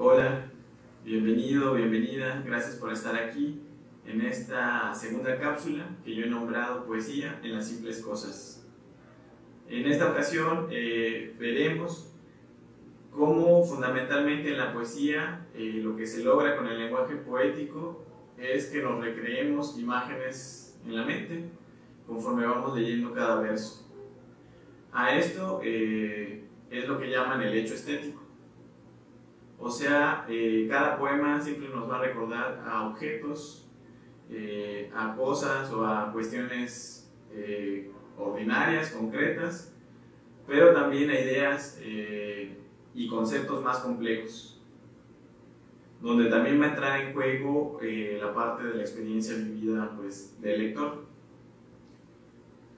Hola, bienvenido, bienvenida, gracias por estar aquí en esta segunda cápsula que yo he nombrado Poesía en las simples cosas. En esta ocasión veremos cómo fundamentalmente en la poesía lo que se logra con el lenguaje poético es que nos recreemos imágenes en la mente conforme vamos leyendo cada verso. A esto es lo que llaman el hecho estético. O sea, cada poema siempre nos va a recordar a objetos, a cosas o a cuestiones ordinarias, concretas, pero también a ideas y conceptos más complejos, donde también va a entrar en juego la parte de la experiencia vivida pues, del lector.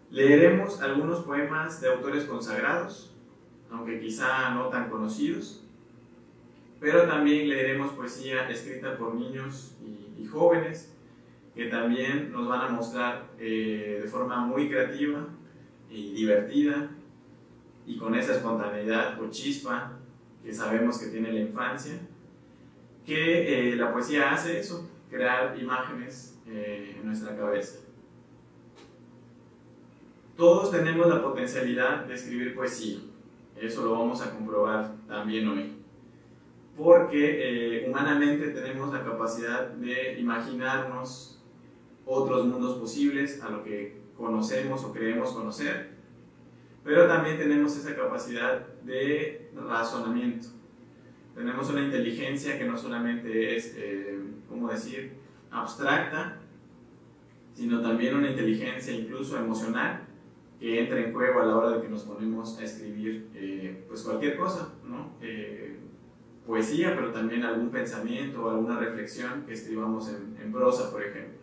Leeremos algunos poemas de autores consagrados, aunque quizá no tan conocidos, pero también leeremos poesía escrita por niños y jóvenes que también nos van a mostrar de forma muy creativa y divertida y con esa espontaneidad o chispa que sabemos que tiene la infancia, que la poesía hace eso, crear imágenes en nuestra cabeza. Todos tenemos la potencialidad de escribir poesía, eso lo vamos a comprobar también hoy. Porque humanamente tenemos la capacidad de imaginarnos otros mundos posibles a lo que conocemos o creemos conocer, pero también tenemos esa capacidad de razonamiento. Tenemos una inteligencia que no solamente es, ¿cómo decir?, abstracta, sino también una inteligencia incluso emocional que entra en juego a la hora de que nos ponemos a escribir pues cualquier cosa, ¿no? Poesía, pero también algún pensamiento o alguna reflexión que escribamos en prosa, por ejemplo.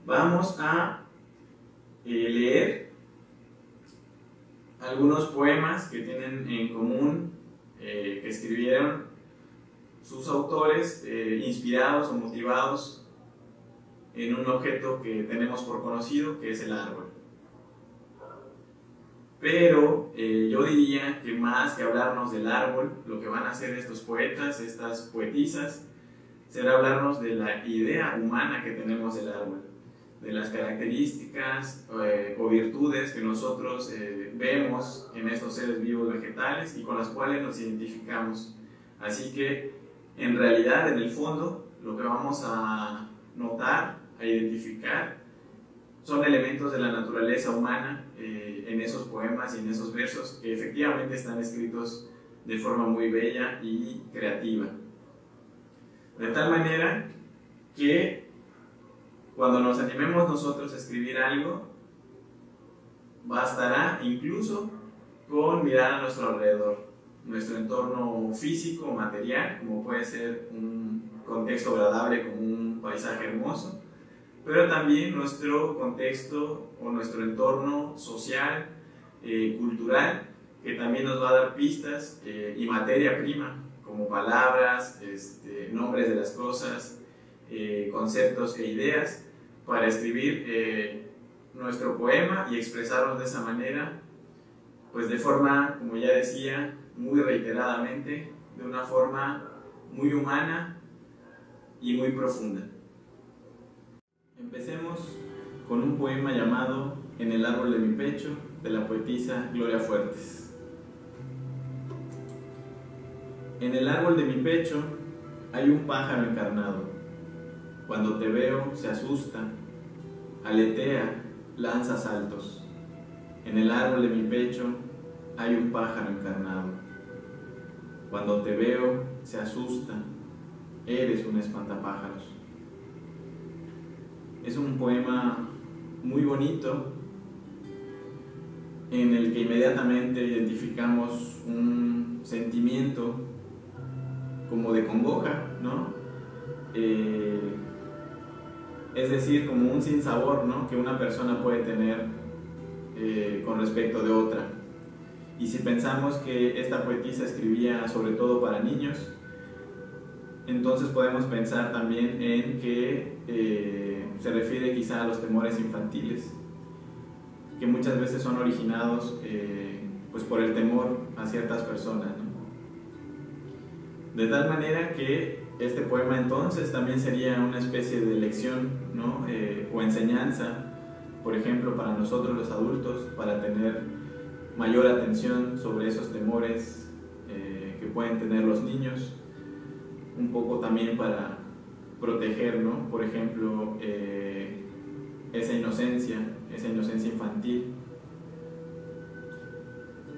Vamos a leer algunos poemas que tienen en común, que escribieron sus autores inspirados o motivados en un objeto que tenemos por conocido, que es el árbol. Pero yo diría que más que hablarnos del árbol, lo que van a hacer estos poetas, estas poetisas, será hablarnos de la idea humana que tenemos del árbol, de las características o virtudes que nosotros vemos en estos seres vivos vegetales y con las cuales nos identificamos. Así que, en realidad, en el fondo, lo que vamos a notar, a identificar, son elementos de la naturaleza humana en esos poemas y en esos versos que efectivamente están escritos de forma muy bella y creativa. De tal manera que cuando nos animemos nosotros a escribir algo, bastará incluso con mirar a nuestro alrededor, nuestro entorno físico, material, como puede ser un contexto agradable como un paisaje hermoso, pero también nuestro contexto o nuestro entorno social, cultural, que también nos va a dar pistas y materia prima, como palabras, nombres de las cosas, conceptos e ideas, para escribir nuestro poema y expresarnos de esa manera, pues de forma, como ya decía, muy reiteradamente, de una forma muy humana y muy profunda. Empecemos con un poema llamado En el árbol de mi pecho, de la poetisa Gloria Fuertes. En el árbol de mi pecho hay un pájaro encarnado. Cuando te veo se asusta, aletea, lanza saltos. En el árbol de mi pecho hay un pájaro encarnado. Cuando te veo, se asusta, eres un espantapájaros. Es un poema muy bonito en el que inmediatamente identificamos un sentimiento como de congoja, ¿no? Es decir, como un sinsabor, ¿no?, que una persona puede tener con respecto de otra. Y si pensamos que esta poetisa escribía sobre todo para niños, entonces podemos pensar también en que se refiere quizá a los temores infantiles, que muchas veces son originados pues por el temor a ciertas personas, ¿no? De tal manera que este poema entonces también sería una especie de lección, ¿no? O enseñanza, por ejemplo, para nosotros los adultos, para tener mayor atención sobre esos temores que pueden tener los niños, un poco también para proteger, ¿no? Por ejemplo, esa inocencia infantil.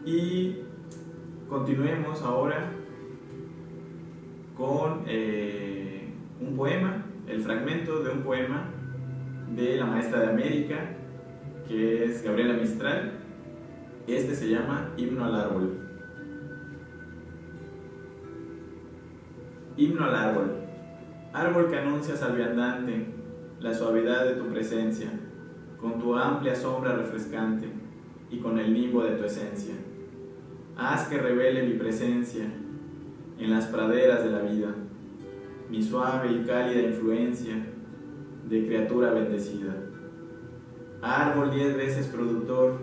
Y continuemos ahora con un poema, el fragmento de un poema de la maestra de América, que es Gabriela Mistral. Este se llama Himno al Árbol. Himno al árbol. Árbol que anuncias al viandante la suavidad de tu presencia, con tu amplia sombra refrescante y con el limbo de tu esencia. Haz que revele mi presencia en las praderas de la vida, mi suave y cálida influencia de criatura bendecida. Árbol 10 veces productor,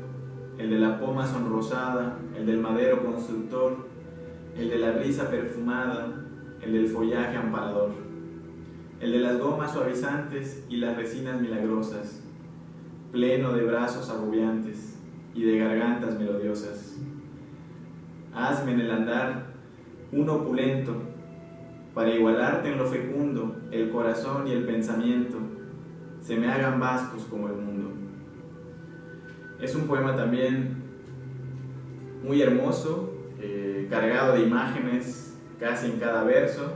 el de la poma sonrosada, el del madero constructor, el de la brisa perfumada, el del follaje amparador, el de las gomas suavizantes y las resinas milagrosas, pleno de brazos agobiantes y de gargantas melodiosas. Hazme en el andar un opulento, para igualarte en lo fecundo, el corazón y el pensamiento se me hagan vastos como el mundo. Es un poema también muy hermoso, cargado de imágenes casi en cada verso,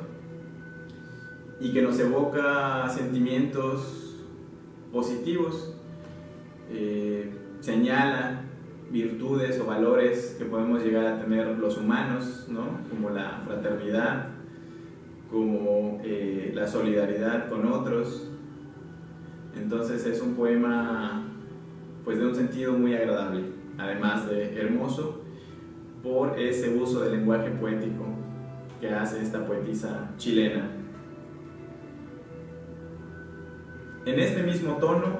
y que nos evoca sentimientos positivos, señala virtudes o valores que podemos llegar a tener los humanos, ¿no? Como la fraternidad, como la solidaridad con otros. Entonces es un poema pues de un sentido muy agradable, además de hermoso, por ese uso del lenguaje poético que hace esta poetisa chilena. En este mismo tono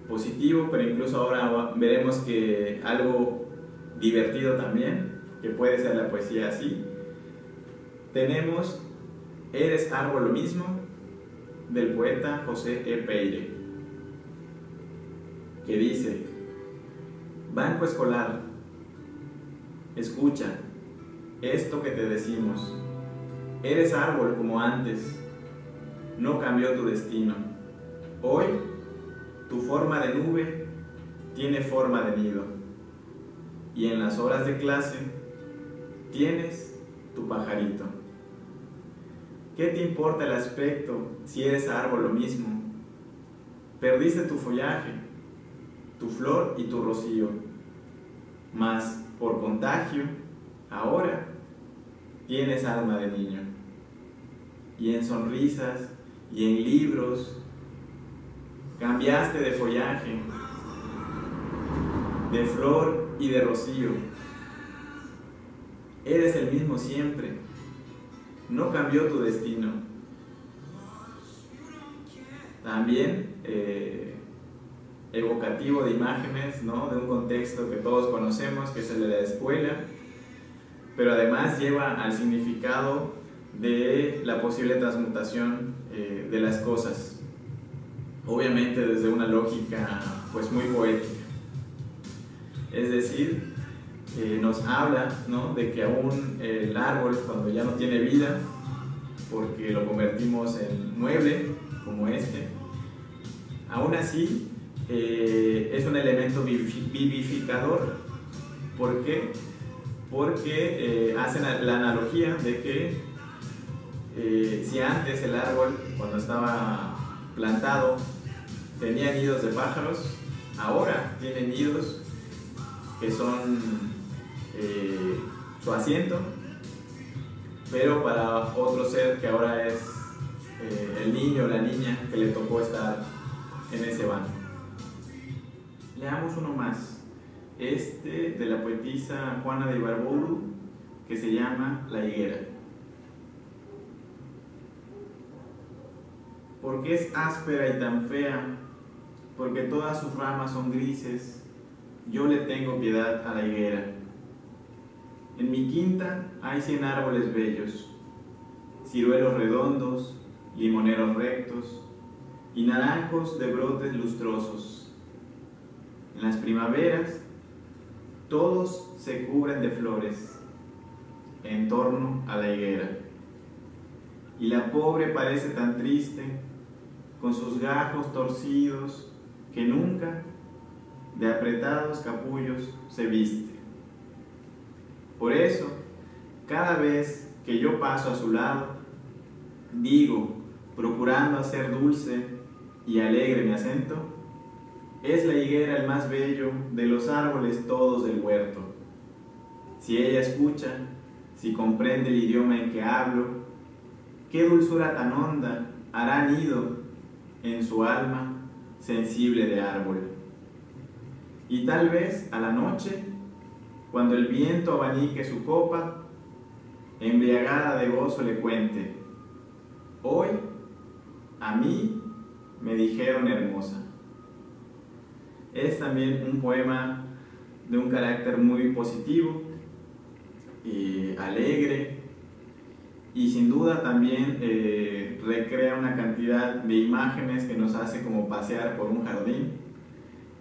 positivo, pero incluso ahora veremos que algo divertido también, que puede ser la poesía así, tenemos Eres árbol lo mismo, del poeta José E. Peire, que dice: banco escolar, escucha esto que te decimos. Eres árbol como antes, no cambió tu destino. Hoy tu forma de nube tiene forma de nido, y en las horas de clase tienes tu pajarito. ¿Qué te importa el aspecto si eres árbol lo mismo? Perdiste tu follaje, tu flor y tu rocío, mas por contagio ahora tienes alma de niño. Y en sonrisas y en libros cambiaste de follaje, de flor y de rocío. Eres el mismo siempre, no cambió tu destino. También evocativo de imágenes, ¿no? De un contexto que todos conocemos, que es el de la escuela, pero además lleva al significado de la posible transmutación de las cosas, obviamente desde una lógica pues muy poética. Es decir, nos habla, ¿no? De que aún el árbol, cuando ya no tiene vida, porque lo convertimos en mueble como este, aún así es un elemento vivificador. ¿Por qué? Porque hacen la analogía de que si antes el árbol, cuando estaba plantado, tenía nidos de pájaros, ahora tiene nidos que son su asiento, pero para otro ser que ahora es el niño o la niña que le tocó estar en ese banco. Leamos uno más, este de la poetisa Juana de Ibarburu, que se llama La higuera. Porque es áspera y tan fea, porque todas sus ramas son grises, yo le tengo piedad a la higuera. En mi quinta hay 100 árboles bellos, ciruelos redondos, limoneros rectos y naranjos de brotes lustrosos. En las primaveras, todos se cubren de flores en torno a la higuera. Y la pobre parece tan triste, con sus gajos torcidos, que nunca de apretados capullos se viste. Por eso, cada vez que yo paso a su lado, digo, procurando hacer dulce y alegre mi acento, es la higuera el más bello de los árboles todos del huerto. Si ella escucha, si comprende el idioma en que hablo, qué dulzura tan honda hará nido en su alma sensible de árbol. Y tal vez a la noche, cuando el viento abanique su copa, embriagada de gozo le cuente: hoy a mí me dijeron hermosa. Es también un poema de un carácter muy positivo y alegre, y sin duda también recrea una cantidad de imágenes que nos hace como pasear por un jardín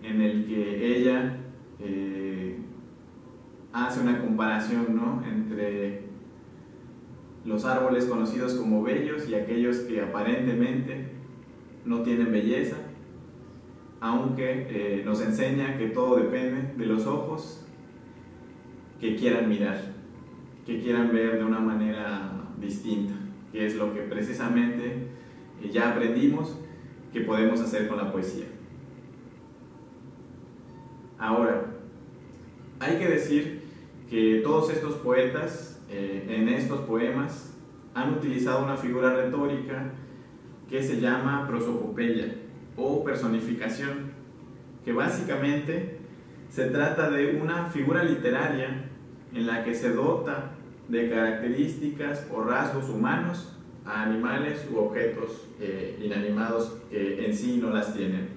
en el que ella hace una comparación, ¿no?, entre los árboles conocidos como bellos y aquellos que aparentemente no tienen belleza, aunque nos enseña que todo depende de los ojos que quieran mirar, que quieran ver de una manera distinta, que es lo que precisamente ya aprendimos que podemos hacer con la poesía. Ahora, hay que decir que todos estos poetas en estos poemas han utilizado una figura retórica que se llama prosopopeya o personificación, que básicamente se trata de una figura literaria en la que se dota de características o rasgos humanos a animales u objetos inanimados que en sí no las tienen.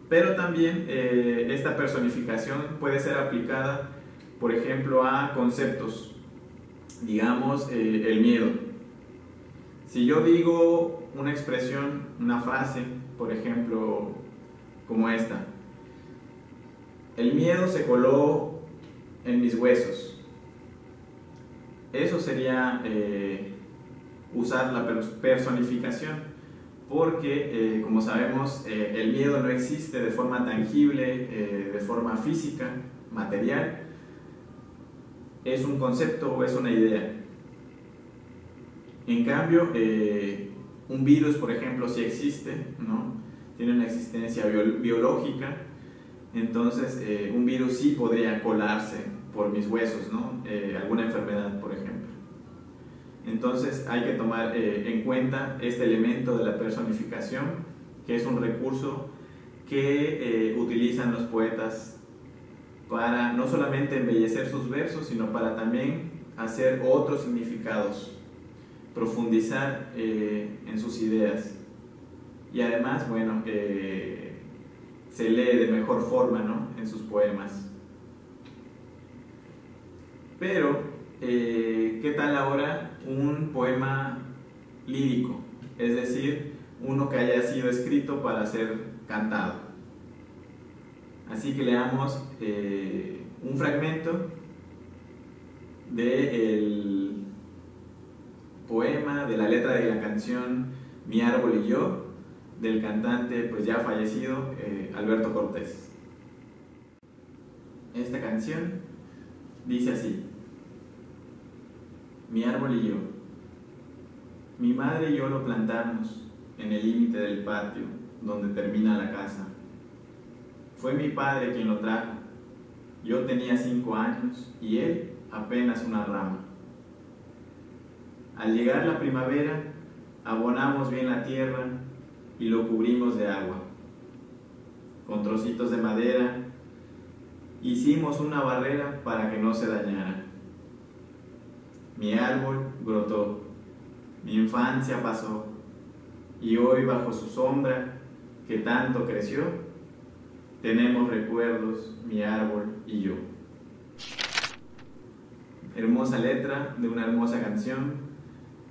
Pero también esta personificación puede ser aplicada, por ejemplo, a conceptos. Digamos, el miedo. Si yo digo una expresión, una frase, por ejemplo, como esta: el miedo se coló en mis huesos. Eso sería usar la personificación, porque como sabemos, el miedo no existe de forma tangible, de forma física, material. Es un concepto o es una idea. En cambio, un virus, por ejemplo, sí existe, ¿no? Tiene una existencia biológica. Entonces, un virus sí podría colarse por mis huesos, ¿no? Alguna enfermedad, por ejemplo. Entonces, hay que tomar en cuenta este elemento de la personificación, que es un recurso que utilizan los poetas para no solamente embellecer sus versos, sino para también hacer otros significados, profundizar en sus ideas. Y además, bueno, se lee de mejor forma, ¿no?, en sus poemas. Pero, ¿qué tal ahora un poema lírico? Es decir, uno que haya sido escrito para ser cantado. Así que leamos un fragmento del poema, de la letra de la canción Mi árbol y yo, del cantante pues ya fallecido Alberto Cortés. Esta canción dice así: Mi árbol y yo. Mi madre y yo lo plantamos en el límite del patio donde termina la casa. Fue mi padre quien lo trajo. Yo tenía 5 años y él apenas una rama. Al llegar la primavera, abonamos bien la tierra y lo cubrimos de agua. Con trocitos de madera hicimos una barrera para que no se dañara. Mi árbol brotó, mi infancia pasó, y hoy bajo su sombra, que tanto creció, tenemos recuerdos, mi árbol y yo. hermosa letra de una hermosa canción,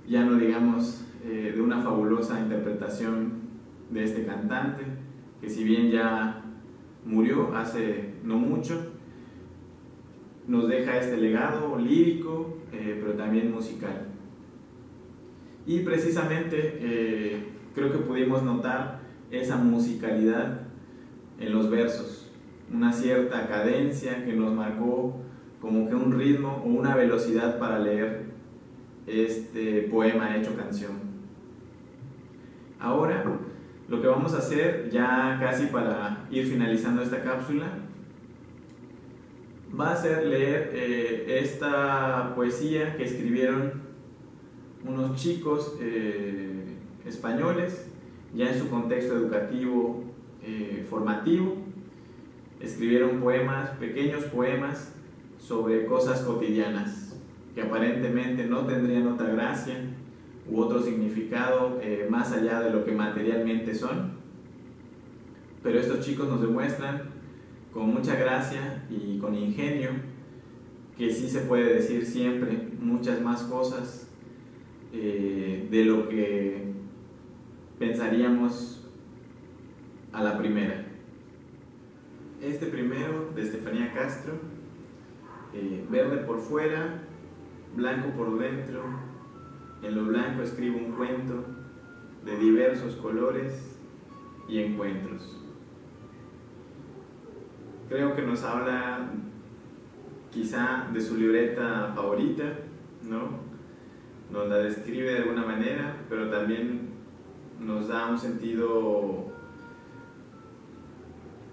ya no digamos de una fabulosa interpretación de este cantante, que si bien ya murió hace no mucho, nos deja este legado lírico, pero también musical. Y precisamente creo que pudimos notar esa musicalidad en los versos, una cierta cadencia que nos marcó como que un ritmo o una velocidad para leer este poema hecho canción. Ahora, lo que vamos a hacer, ya casi para ir finalizando esta cápsula, va a ser leer esta poesía que escribieron unos chicos españoles, ya en su contexto educativo formativo. Escribieron poemas, pequeños poemas, sobre cosas cotidianas que aparentemente no tendrían otra gracia u otro significado más allá de lo que materialmente son, pero estos chicos nos demuestran con mucha gracia y con ingenio que sí se puede decir siempre muchas más cosas de lo que pensaríamos a la primera. Este primero, de Estefanía Castro, verde por fuera, blanco por dentro, en lo blanco escribo un cuento de diversos colores y encuentros. Creo que nos habla quizá de su libreta favorita, ¿no? Nos la describe de alguna manera, pero también nos da un sentido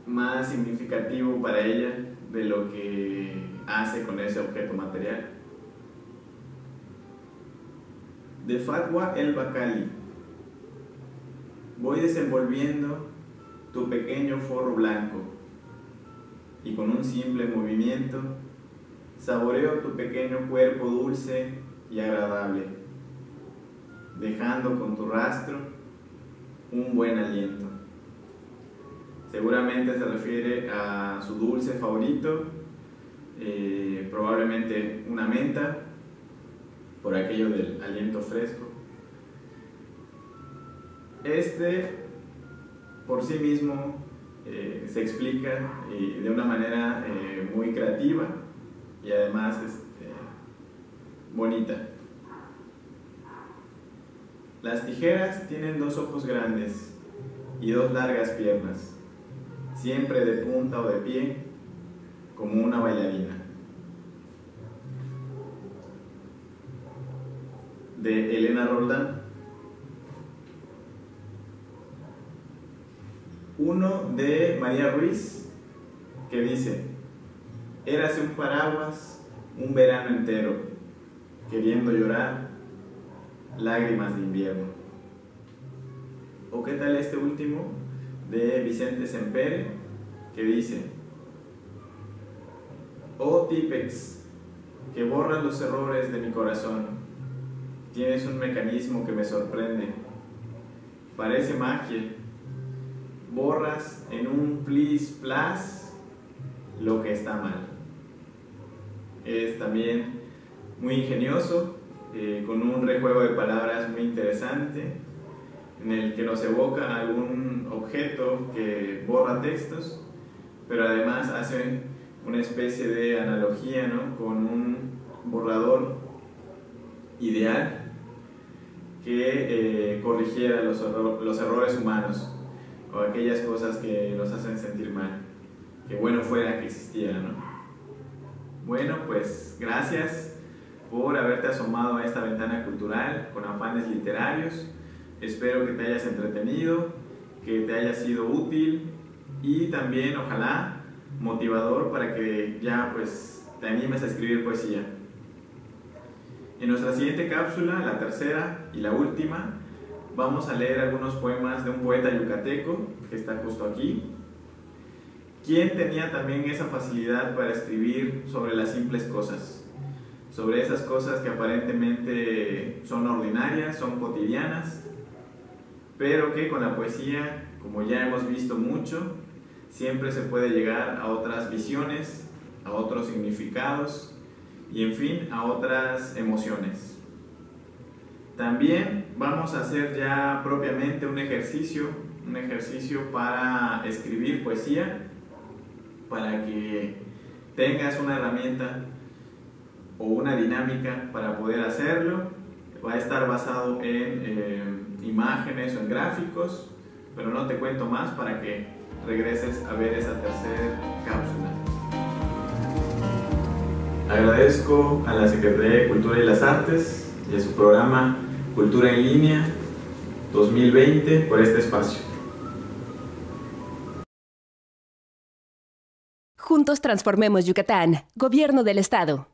más significativo para ella de lo que hace con ese objeto material. De Fatwa el Bacali. Voy desenvolviendo tu pequeño forro blanco y con un simple movimiento saboreo tu pequeño cuerpo dulce y agradable, dejando con tu rastro un buen aliento. Seguramente se refiere a su dulce favorito, probablemente una menta, por aquello del aliento fresco. Este por sí mismo se explica de una manera muy creativa y además bonita. Las tijeras tienen dos ojos grandes y dos largas piernas, siempre de punta o de pie, como una bailarina. De Elena Roldán. Uno de María Ruiz, que dice: érase un paraguas un verano entero, queriendo llorar lágrimas de invierno. ¿O qué tal este último de Vicente Sempere, que dice: oh Típex, que borras los errores de mi corazón, tienes un mecanismo que me sorprende, parece magia, borras en un plis plas lo que está mal. Es también muy ingenioso, con un rejuego de palabras muy interesante, en el que nos evoca algún objeto que borra textos, pero además hace una especie de analogía, ¿no?, con un borrador ideal que corrigiera los errores humanos o aquellas cosas que nos hacen sentir mal, que bueno fuera que existiera, ¿no? Bueno, pues gracias por haberte asomado a esta ventana cultural con afanes literarios. Espero que te hayas entretenido, que te haya sido útil y también, ojalá, motivador para que ya pues te animes a escribir poesía. En nuestra siguiente cápsula, la tercera y la última, vamos a leer algunos poemas de un poeta yucateco que está justo aquí, quien tenía también esa facilidad para escribir sobre las simples cosas, sobre esas cosas que aparentemente son ordinarias, son cotidianas, pero que con la poesía, como ya hemos visto mucho, siempre se puede llegar a otras visiones, a otros significados y en fin a otras emociones. También vamos a hacer ya propiamente un ejercicio para escribir poesía, para que tengas una herramienta o una dinámica para poder hacerlo. Va a estar basado en imágenes o en gráficos, pero no te cuento más para que regreses a ver esa tercera cápsula. Agradezco a la Secretaría de Cultura y las Artes y a su programa Cultura en Línea 2020 por este espacio. Juntos transformemos Yucatán. Gobierno del Estado.